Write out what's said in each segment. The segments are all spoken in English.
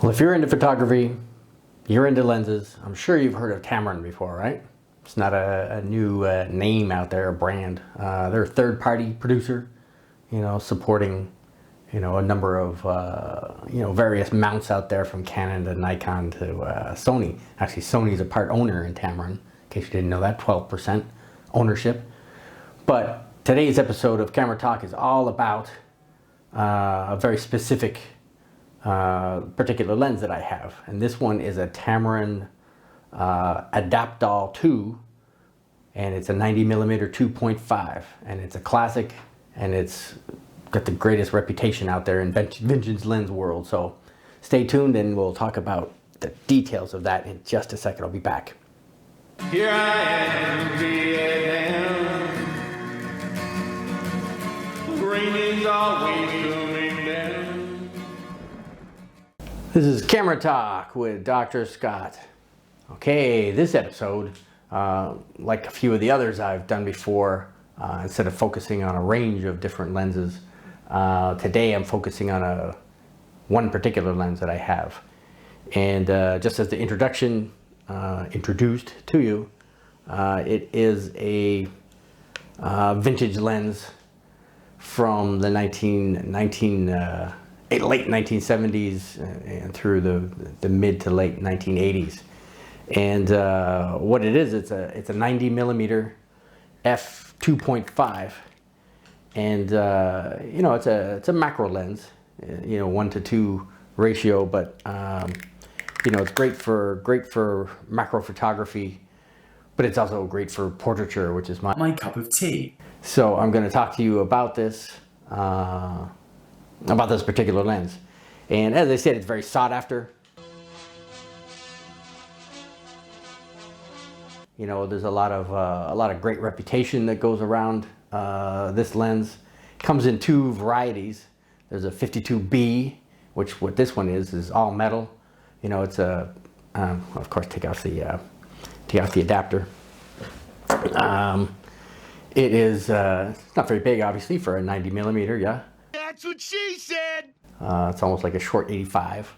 Well, if you're into photography, you're into lenses, I'm sure you've heard of Tamron before, right? It's not a new name out there, a brand. They're a third-party producer, supporting, a number of, various mounts out there from Canon to Nikon to Sony. Actually, Sony's a part owner in Tamron, in case you didn't know that, 12% ownership. But today's episode of Camera Talk is all about a very specific particular lens that I have, and this one is a Tamron Adaptall 2, and it's a 90mm 2.5, and it's a classic, and it's got the greatest reputation out there in vintage lens world. So stay tuned and we'll talk about the details of that in just a second. I'll be back. Here I am, Vietnam. Rain is always coming down. This is Camera Talk with Dr. Scott. Okay, this episode, like a few of the others I've done before, instead of focusing on a range of different lenses, today I'm focusing on one particular lens that I have. And just as the introduction introduced to you, it is a vintage lens from the late 1970s and through the mid to late 1980s. And what it is, it's a 90mm f 2.5, and it's a macro lens, 1:2 ratio, but it's great for macro photography, but it's also great for portraiture, which is my cup of tea. So I'm going to talk to you about this particular lens, and as I said, it's very sought after. There's a lot of great reputation that goes around this lens. It comes in two varieties. There's a 52B, which what this one is all metal. It's a of course take off the adapter. It is it's not very big, obviously, for a 90mm. Yeah. That's what she said. It's almost like a short 85,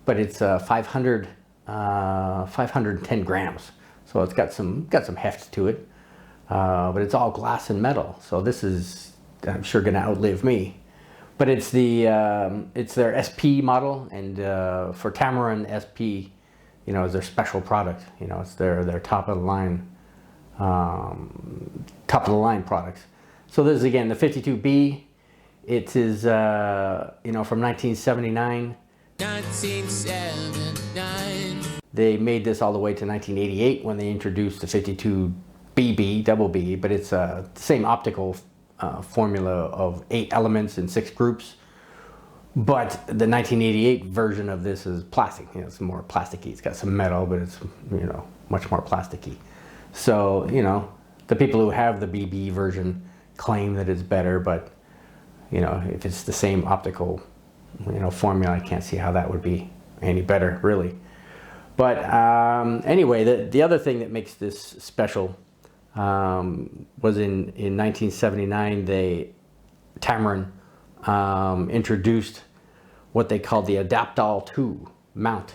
but it's 510 grams. So it's got some heft to it, but it's all glass and metal. So this is, I'm sure, going to outlive me. But it's it's their SP model, and for Tamron, SP, is their special product. It's their top of the line products. So this is again the 52B. It is from 1979. 1979. They made this all the way to 1988 when they introduced the 52BB, double B, but it's the same optical formula of 8 elements in 6 groups. But the 1988 version of this is plastic. It's more plasticky. It's got some metal, but it's much more plasticky. So the people who have the BB version claim that it's better, but if it's the same optical formula, I can't see how that would be any better, really. But anyway, the other thing that makes this special was in 1979, Tamron introduced what they called the Adaptall 2 mount.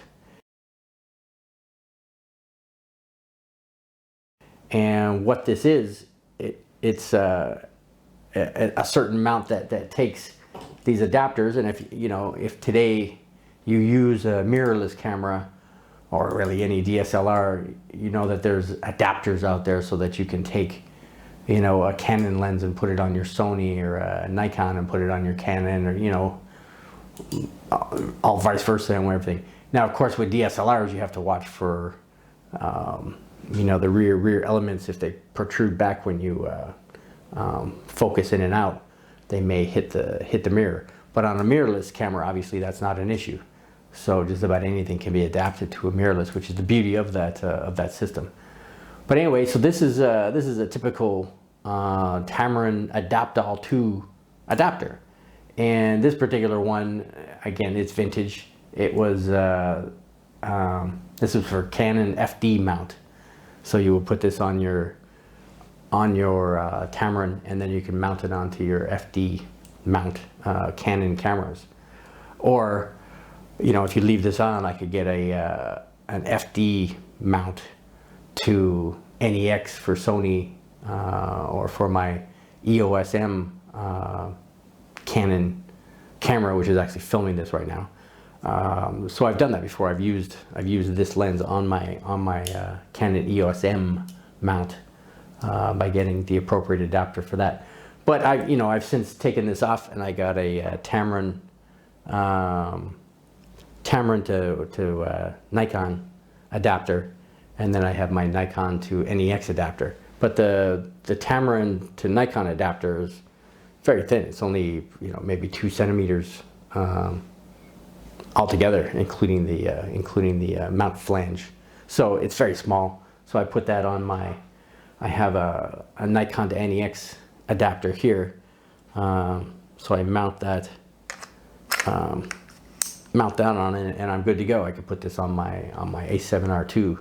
And what this is, it's a certain mount that takes these adapters, and if today you use a mirrorless camera, or really any DSLR, that there's adapters out there so that you can take, a Canon lens and put it on your Sony, or a Nikon and put it on your Canon, or, all vice versa and everything. Now, of course, with DSLRs, you have to watch for, the rear elements. If they protrude back when you focus in and out, they may hit the mirror. But on a mirrorless camera, obviously, that's not an issue. So just about anything can be adapted to a mirrorless, which is the beauty of that system. But anyway, so this is a typical Tamron Adaptall 2 adapter, and this particular one, again, it's vintage. It was this is for Canon FD mount. So you will put this on your Tamron, and then you can mount it onto your FD mount Canon cameras, or you know, if you leave this on, I could get an FD mount to NEX for Sony, or for my EOS M Canon camera, which is actually filming this right now. So I've done that before. I've used this lens on my Canon EOS M mount by getting the appropriate adapter for that. But I've since taken this off, and I got a Tamron to Nikon adapter, and then I have my Nikon to NEX adapter. But the Tamron to Nikon adapter is very thin. It's only maybe 2 centimeters altogether, including the mount flange. So it's very small. So I put that on I have a Nikon to NEX adapter here. So I mount that on it, and I'm good to go. I could put this on my A7R2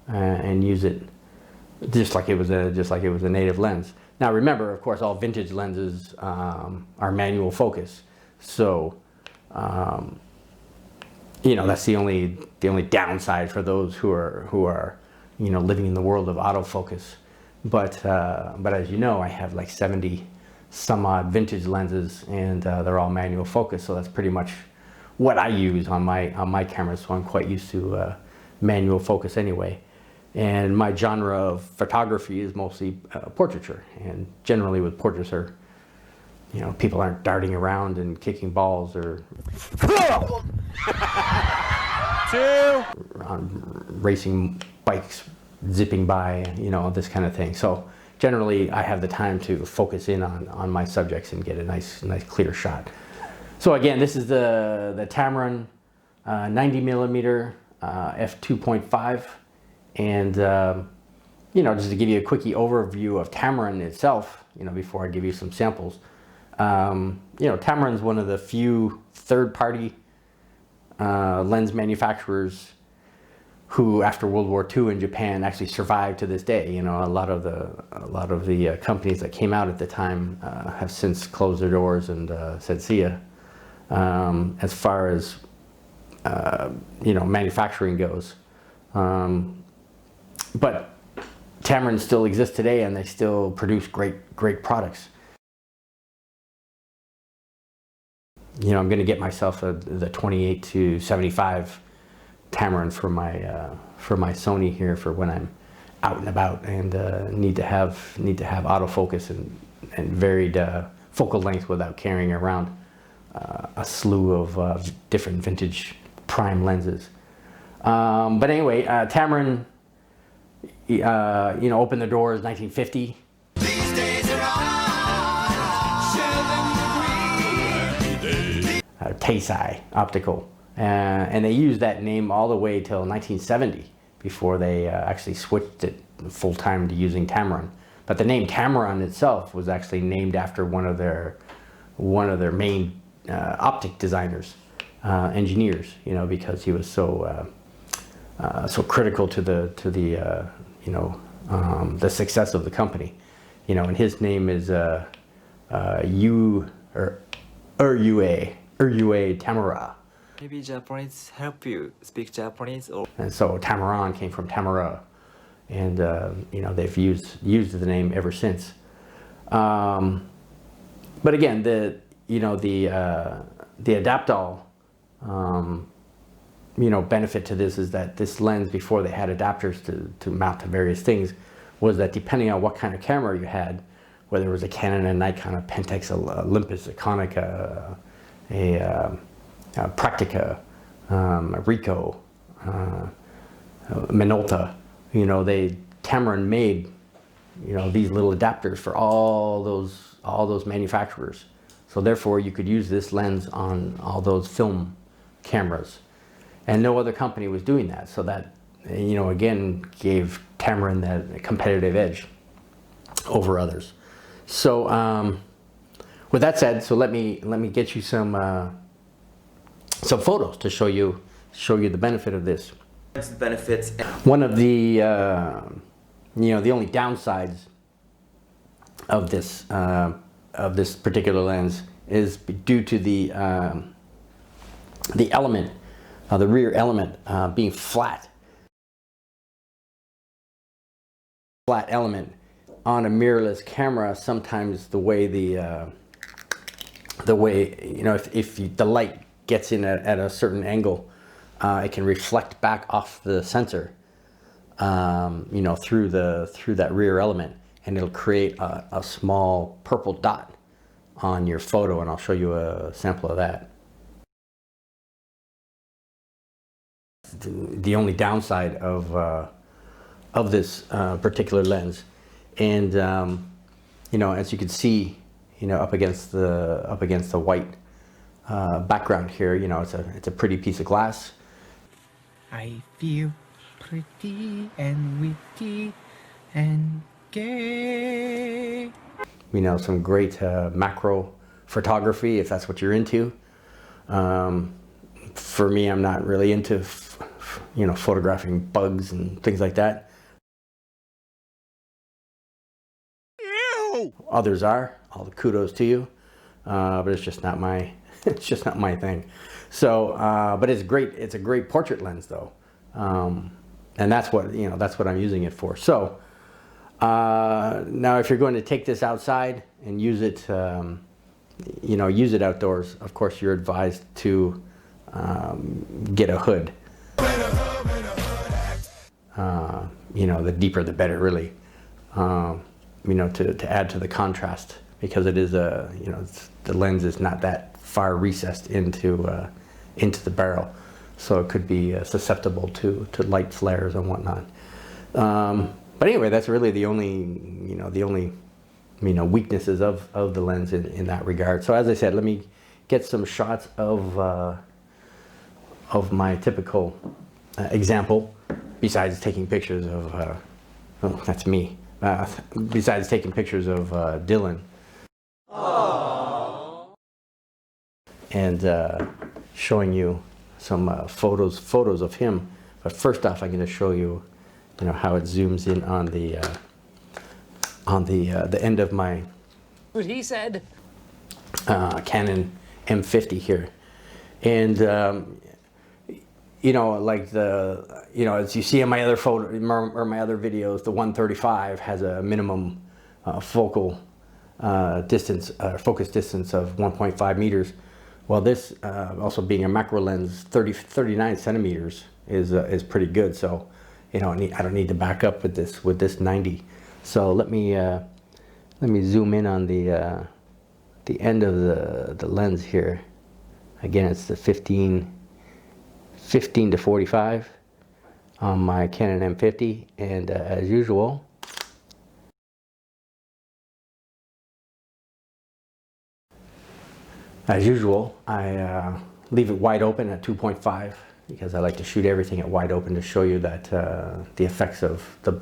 and use it just like it was a native lens. Now remember, of course, all vintage lenses are manual focus, so that's the only downside for those who are living in the world of autofocus. But as you know, I have like 70 some odd vintage lenses, and they're all manual focus, so that's pretty much what I use on my camera. So I'm quite used to manual focus anyway. And my genre of photography is mostly portraiture, and generally with portraiture, people aren't darting around and kicking balls or racing bikes zipping by, this kind of thing. So generally I have the time to focus in on my subjects and get a nice clear shot. So again, this is the Tamron 90 millimeter f2.5. And, just to give you a quickie overview of Tamron itself, before I give you some samples, Tamron's one of the few third-party lens manufacturers who, after World War II in Japan, actually survived to this day. A lot of the companies that came out at the time have since closed their doors and said see ya. As far as manufacturing goes. But Tamron still exists today, and they still produce great products. I'm going to get myself the 28 to 75 Tamron for my Sony here for when I'm out and about and need to have autofocus and varied focal length without carrying around a slew of different vintage prime lenses. But anyway, Tamron, opened the doors 1950. These days are Taisei Optical, and they used that name all the way till 1970 before they actually switched it full-time to using Tamron. But the name Tamron itself was actually named after one of their main optic designers, engineers, because he was so critical to the success of the company, and his name is Urue Tamura. Maybe Japanese help you speak Japanese, or And so Tamron came from Tamura, and they've used the name ever since. But again, the Adaptall benefit to this is that this lens, before they had adapters to mount to various things, was that depending on what kind of camera you had, whether it was a Canon, a Nikon, a Pentax, a Olympus, a Konica, a Praktica, a Ricoh, Minolta, Tamron made these little adapters for all those manufacturers. So therefore you could use this lens on all those film cameras, and no other company was doing that. So that again gave Tamron that competitive edge over others. So with that said, so let me get you some photos to show you the benefit of this. benefits. One of the the only downsides of this particular lens is due to the element the rear element being flat element on a mirrorless camera. Sometimes the way the way, you know, if the light gets in at a certain angle, it can reflect back off the sensor, you know, through that rear element, and it'll create a small purple dot on your photo, and I'll show you a sample of that. The only downside of this particular lens, and you know, as you can see, you know, up against the white background here, you know, it's a pretty piece of glass. I feel pretty and witty and gay. You know, some great macro photography, if that's what you're into. For me, I'm not really into you know, photographing bugs and things like that. Ew! Others are. All the kudos to you, but it's just not my it's just not my thing. So, but it's great. It's a great portrait lens, though, and that's what, you know, that's what I'm using it for. So now, if you're going to take this outside and use it, you know, use it outdoors, of course, you're advised to get a hood. You know, the deeper the better, really. You know, to add to the contrast, because it is you know, the lens is not that far recessed into the barrel, so it could be susceptible to light flares and whatnot. But anyway, that's really the only weaknesses of the lens in that regard. So as I said, let me get some shots of my typical example, besides taking pictures of oh, that's me. Besides taking pictures of Dylan. Aww. And showing you some photos of him. But first off, I'm going to show you, you know, how it zooms in on the end of my What he said. Canon M50 here, and you know, like you know, as you see in my other photo or my other videos, the 135 has a minimum focal distance, focus distance of 1.5 meters. Well, this also being a macro lens, 39 centimeters is pretty good. So, you know, I don't need to back up with this 90. So let me zoom in on the end of the lens here. Again, it's the 15 to 45 on my Canon M50, and as usual, I leave it wide open at 2.5, because I like to shoot everything at wide open to show you that the effects of the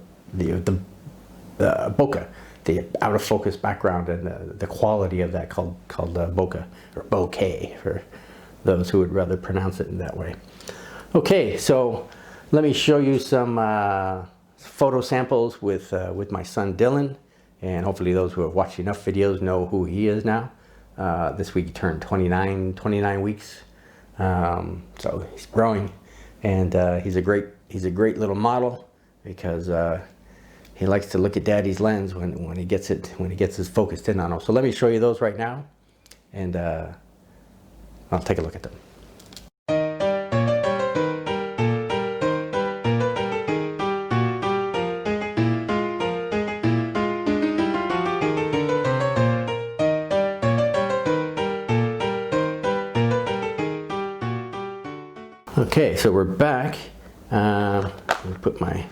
bokeh, the out of focus background, and the quality of that called bokeh, or bokeh for those who would rather pronounce it in that way. Okay, so let me show you some photo samples with my son Dylan, and hopefully those who have watched enough videos know who he is now. This week he turned 29 weeks, so he's growing, and he's a great little model, because he likes to look at Daddy's lens when he gets his focused in on him. So let me show you those right now, and I'll take a look at them. Okay, so we're back. Let me put my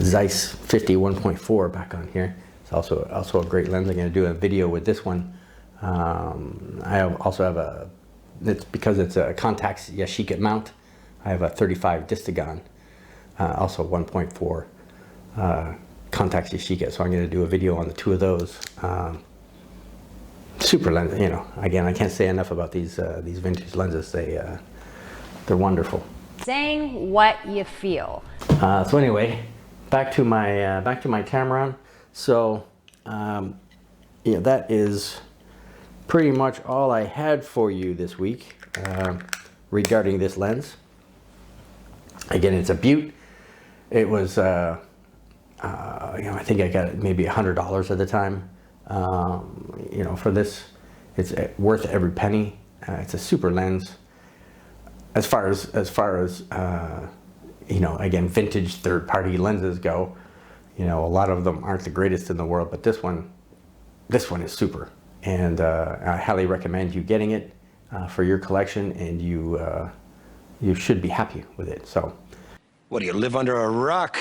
Zeiss 50 1.4 back on here. It's also a great lens. I'm going to do a video with this one. I also have it's because it's a Contax Yashica mount. I have a 35 Distagon, also 1.4 Contax Yashica. So I'm going to do a video on the two of those. Super lens, you know. Again, I can't say enough about these vintage lenses. They're wonderful. Saying what you feel. So anyway, back to my Tamron. So that is pretty much all I had for you this week. regarding this lens. Again, it's a Butte. It was, I think I got it maybe $100 at the time. For this, it's worth every penny. It's a super lens. As far as again, vintage third-party lenses go, a lot of them aren't the greatest in the world, but this one is super, and I highly recommend you getting it for your collection, and you should be happy with it. So, What do you live under a rock?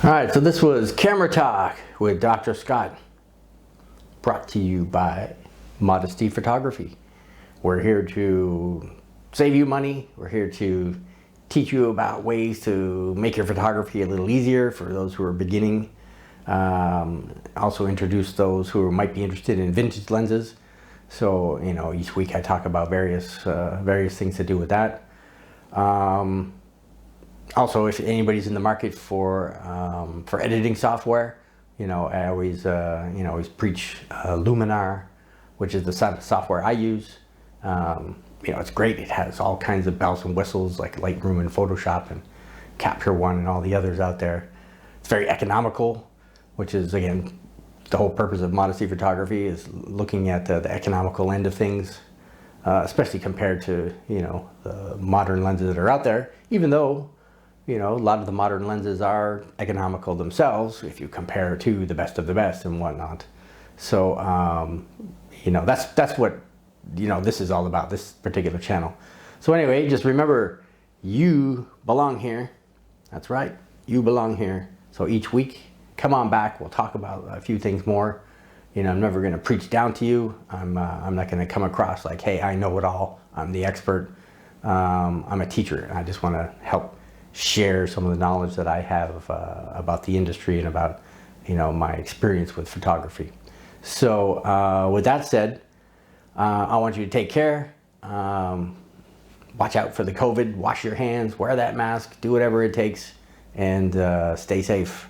all right, so this was Camera Talk with Dr. Scott, brought to you by Modesty Photography. We're here to save you money. We're here to teach you about ways to make your photography a little easier for those who are beginning. Also introduce those who might be interested in vintage lenses. So, each week I talk about various things to do with that. Also, if anybody's in the market for editing software, I always preach Luminar, which is the software I use. It's great. It has all kinds of bells and whistles like Lightroom and Photoshop and Capture One and all the others out there. It's very economical, which is, again, the whole purpose of Modesty Photography, is looking at the economical end of things, especially compared to, the modern lenses that are out there, even though, a lot of the modern lenses are economical themselves if you compare to the best of the best and whatnot. So, that's what, this is all about, this particular channel. So anyway, just remember, you belong here. That's right, you belong here. So each week, come on back. We'll talk about a few things more. I'm never going to preach down to you. I'm not going to come across like, hey, I know it all. I'm the expert. I'm a teacher, and I just want to help share some of the knowledge that I have about the industry and about, my experience with photography. So with that said, I want you to take care. Watch out for the COVID. Wash your hands. Wear that mask. Do whatever it takes, and stay safe.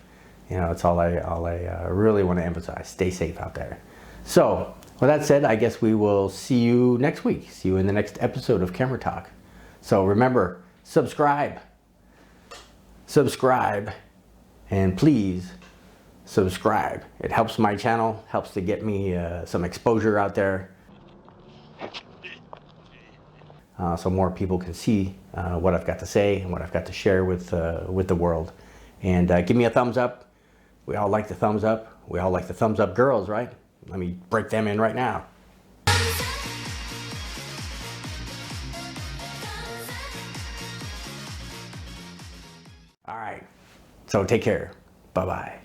It's all I really want to emphasize. Stay safe out there. So, with that said, I guess we will see you next week. See you in the next episode of Camera Talk. So remember, subscribe, and please subscribe. It helps my channel, helps to get me some exposure out there, so more people can see what I've got to say and what I've got to share with the world. And give me a thumbs up. We all like the thumbs up. We all like the thumbs up girls, right? Let me break them in right now. All right. So take care. Bye-bye.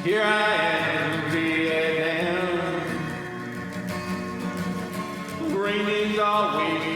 Here I am, Vietnam. Rain is always